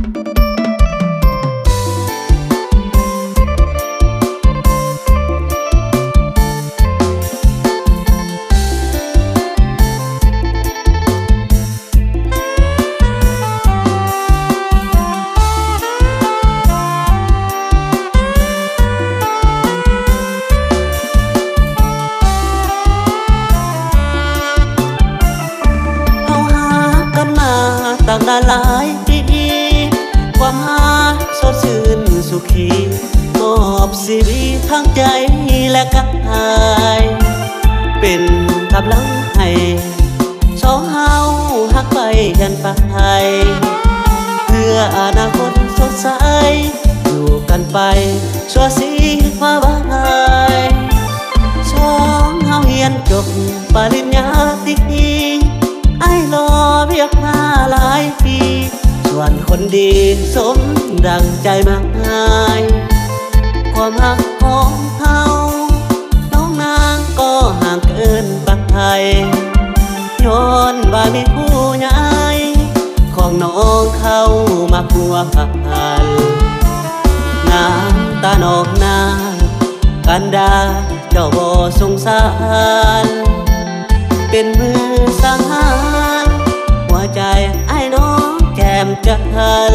ต่างนานหลายปีความหาสดชื่นสุขีมอบชีวิตทั้งใจและกายเป็นกำลังให้สองเฮาหักไปยันไปเพื่ออนาคตสดใสอยู่กันไปชั่วชีวาบายสองเฮาเรียนจบปริญญาตรีไอ้รอเพียงหลายปีส่วนคนดีสมดังใจมายความหักของเขาน้องนางก็ห่างเกินไปย้อนว่ามีผู้ใหญ่ของน้องเข้ามาพัวพันน้ำตานองนากันดาเจ้าบ่สงสารเป็นมือสังหารหัวใจไอ้น้องแก้มจัน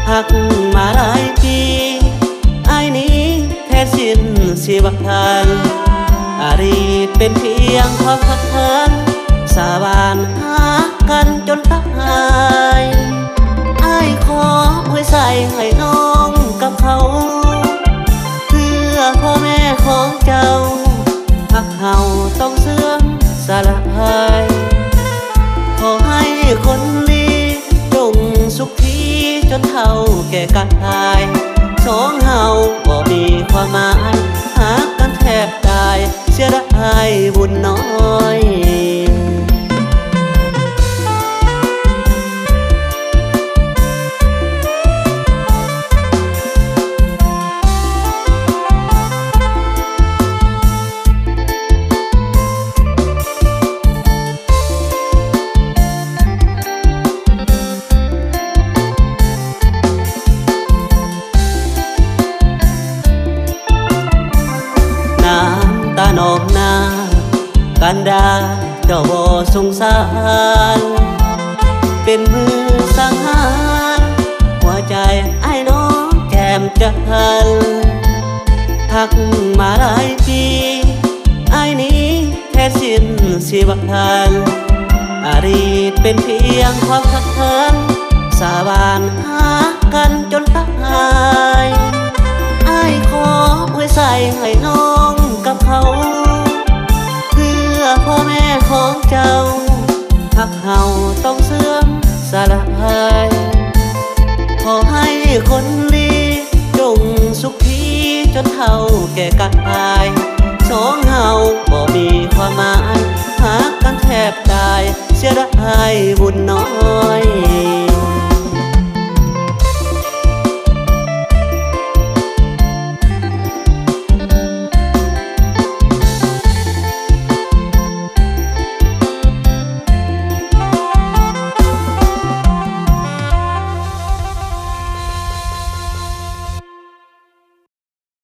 หักมาหลายปีไอ้นี้แท้สิ้นชีวพันอารีเป็นเพียงความพักพันสาบานหากันจนตายไอ้ขอไว้ใส่ให้น้องกับเขาเพื่อพ่อแม่ของเจ้าพักเฮาต้องเสื่อมสลายขอให้คนดีจงสุขทีจนเฒ่าแก่กายสองเฮาบ่มีความหมายหากันแทบตายเสียดายบุญน้อยตานองนากันดาเจ้าบ่สงสารเป็นมือสังหารหัวใจไอ้น้องแก้มจันหักมาหลายปีไอ้นี้แท้สิ้นชีวพันอารีเป็นเพียงความพักพันสาบานหากันจนตายไอ้ขอไว้ใส่ให้น้องกับเขา